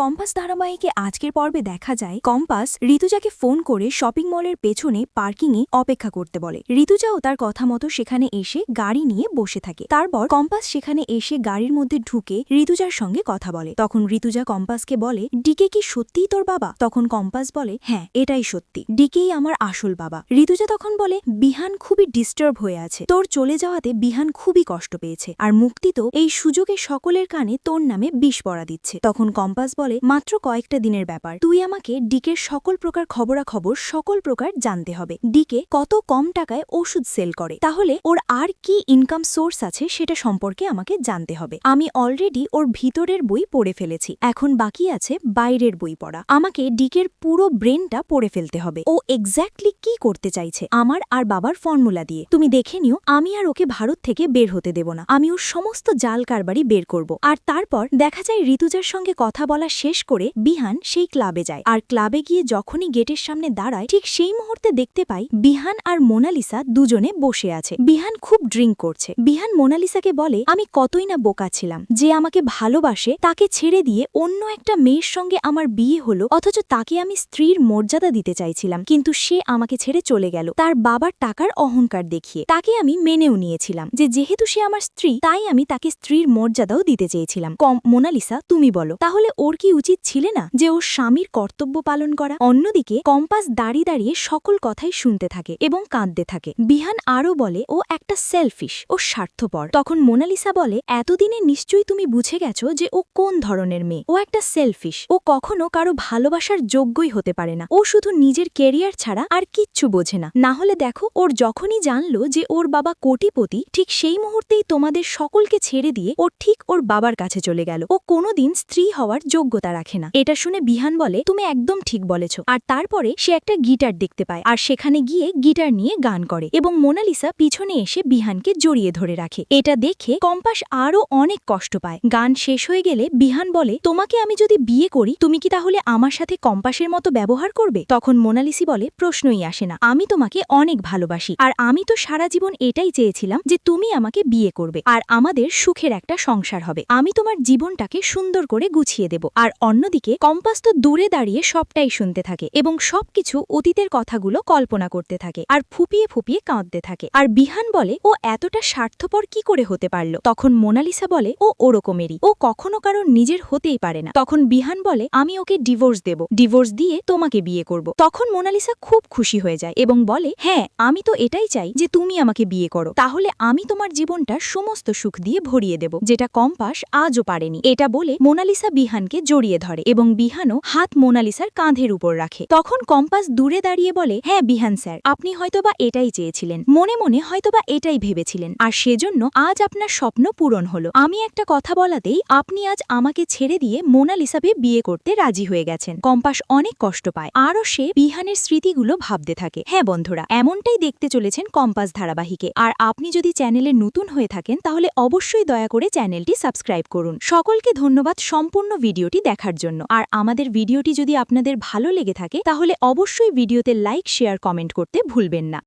Compass ধারাবাহিকে আজকের পর্বে দেখা যায় কম্পাস ঋতুজাকে ফোন করে শপিং মলের পেছনে পার্কিংয়ে অপেক্ষা করতে বলে। ঋতুজাও তার কথা মতো সেখানে এসে গাড়ি নিয়ে বসে থাকে। তারপর কম্পাস সেখানে এসে গাড়ির মধ্যে ঢুকে ঋতুজার সঙ্গে কথা বলে। তখন ঋতুজা কম্পাসকে বলে, ডিকে কি সত্যিই তোর বাবা? তখন কম্পাস বলে, হ্যাঁ এটাই সত্যি, ডিকেই আমার আসল বাবা। ঋতুজা তখন বলে, বিহান খুবই ডিস্টার্ব হয়ে আছে, তোর চলে যাওয়াতে বিহান খুবই কষ্ট পেয়েছে, আর মুক্তি তো এই সুযোগে সকলের কানে তোর নামে বিষ পড়া দিচ্ছে। তখন কম্পাস বলে, মাত্র কয়েকটা দিনের ব্যাপার, তুই আমাকে ডিকের সকল প্রকার খবরাখবর সকল প্রকার জানতে হবে। ডিকে কত কম টাকায় ওষুধ সেল করে, তাহলে ওর আর কি ইনকাম সোর্স আছে সেটা সম্পর্কে আমাকে জানতে হবে। আমি অলরেডি ওর ভিতরের বই পড়ে ফেলেছি, এখন বাকি আছে বাইরের বই পড়া। আমাকে ডিকের পুরো ব্রেনটা পড়ে ফেলতে হবে, ও এক্স্যাক্টলি কি করতে চাইছে আমার আর বাবার ফর্মুলা দিয়ে। তুমি দেখে নিও, আমি আর ওকে ভারত থেকে বের হতে দেব না, আমি ওর সমস্ত জাল কারবারি বের করব। আর তারপর দেখা যায় ঋতুজার সঙ্গে কথা বলা শেষ করে বিহান সেই ক্লাবে যায়। আর ক্লাবে গিয়ে যখনই গেটের সামনে দাঁড়ায়, ঠিক সেই মুহূর্তে দেখতে পাই বিহান আর মোনালিসা দুজনে বসে আছে। বিহান খুব ড্রিঙ্ক করছে। বিহান মোনালিসাকে বলে, আমি কতই না বোকা ছিলাম, যে আমাকে ভালোবাসে তাকে ছেড়ে দিয়ে অন্য একটা মেয়ের সঙ্গে আমার বিয়ে হলো, অথচ তাকে আমি স্ত্রীর মর্যাদা দিতে চাইছিলাম, কিন্তু সে আমাকে ছেড়ে চলে গেল তার বাবার টাকার অহংকার দেখিয়ে। তাকে আমি মেনেও নিয়েছিলাম যে যেহেতু সে আমার স্ত্রী, তাই আমি তাকে স্ত্রীর মর্যাদাও দিতে চেয়েছিলাম। মোনালিসা তুমি বলো, তাহলে ওর কি উচিত ছিল না যে ওর স্বামীর কর্তব্য পালন করা? অন্যদিকে কম্পাস দাঁড়িয়ে দাঁড়িয়ে সকল কথাই শুনতে থাকে এবং কাঁদতে থাকে। বিহান আরও বলে, ও একটা সেলফিশ, ও স্বার্থপর। তখন মোনালিসা বলে, এতদিনে নিশ্চয়ই তুমি বুঝে গেছো যে ও কোন ধরনের মেয়ে। ও একটা সেলফিশ, ও কখনো কারো ভালোবাসার যোগ্যই হতে পারে না, ও শুধু নিজের কেরিয়ার ছাড়া আর কিচ্ছু বোঝে না। না হলে দেখো, ওর যখনই জানলো যে ওর বাবা কোটিপতি, ঠিক সেই মুহূর্তেই তোমাদের সকলকে ছেড়ে দিয়ে ও ঠিক ওর বাবার কাছে চলে গেল। ও কোনোদিন স্ত্রী হওয়ার যোগ্যতা রাখে না। এটা শুনে বিহান বলে, তুমি একদম ঠিক বলেছ। আর তারপরে সে একটা গিটার দেখতে পায়, আর সেখানে গিয়ে গিটার নিয়ে গান করে, এবং মোনালিসা পিছনে এসে বিহানকে জড়িয়ে ধরে রাখে। এটা দেখে কম্পাস আরও অনেক কষ্ট পায়। গান শেষ হয়ে গেলে বিহান বলে, তোমাকে আমি যদি বিয়ে করি, তুমি কি তাহলে আমার সাথে কম্পাসের মতো ব্যবহার করবে? তখন মোনালিসি বলে, প্রশ্নই আসে না, আমি তোমাকে অনেক ভালোবাসি, আর আমি তো সারা জীবন এটাই চেয়েছিলাম যে তুমি আমাকে বিয়ে করবে, আর আমাদের সুখের একটা সংসার হবে। আমি তোমার জীবনটাকে সুন্দর করে গুছিয়ে দেব। আর অন্যদিকে কম্পাস তো দূরে দাঁড়িয়ে সবটাই শুনতে থাকে এবং সবকিছু অতীতের কথাগুলো কল্পনা করতে থাকে আর ফুপিয়ে ফুপিয়ে কাঁদতে থাকে। আর বিহান বলে, ও এতটা স্বার্থপর কি করে হতে পারল? তখন মোনালিসা বলে, ও ওরকমেরই, ও কখনো কারো নিজের হতেই পারে না। তখন বিহান বলে, আমি ওকে ডিভোর্স দেব, ডিভোর্স দিয়ে তোমাকে বিয়ে করব। তখন মোনালিসা খুব খুশি হয়ে যায় এবং বলে, হ্যাঁ আমি তো এটাই চাই যে তুমি আমাকে বিয়ে করো, তাহলে আমি তোমার জীবনটা সমস্ত সুখ দিয়ে ভরিয়ে দেব, যেটা কম্পাস আজও পারেনি। এটা বলে মোনালিসা বিহানকে জড়িয়ে ধরে এবং বিহানও হাত মোনালিসার কাঁধের উপর রাখে। তখন কম্পাস দূরে দাঁড়িয়ে বলে, হ্যাঁ বিহান স্যার, আপনি হয়তোবা এটাই চেয়েছিলেন, মনে মনে হয়তোবা এটাই ভেবেছিলেন, আর সেজন্য আজ আপনার স্বপ্ন পূরণ হলো। আমি একটা কথা বলাতেই আপনি আজ আমাকে ছেড়ে দিয়ে মোনালিসাকে বিয়ে করতে রাজি হয়ে গেছেন। কম্পাস অনেক কষ্ট পায়, আরও সে বিহানের স্মৃতিগুলো ভাবতে থাকে। হ্যাঁ বন্ধুরা, এমনটাই দেখতে চলেছেন কম্পাস ধারাবাহিকে। আর আপনি যদি চ্যানেলে নতুন হয়ে থাকেন, তাহলে অবশ্যই দয়া করে চ্যানেলটি সাবস্ক্রাইব করুন। সকলকে ধন্যবাদ সম্পূর্ণ ভিডিওটি দেখার জন্য। আর আমাদের ভিডিওটি যদি আপনাদের ভালো লেগে থাকে, তাহলে অবশ্যই ভিডিওতে লাইক, শেয়ার, কমেন্ট করতে ভুলবেন না।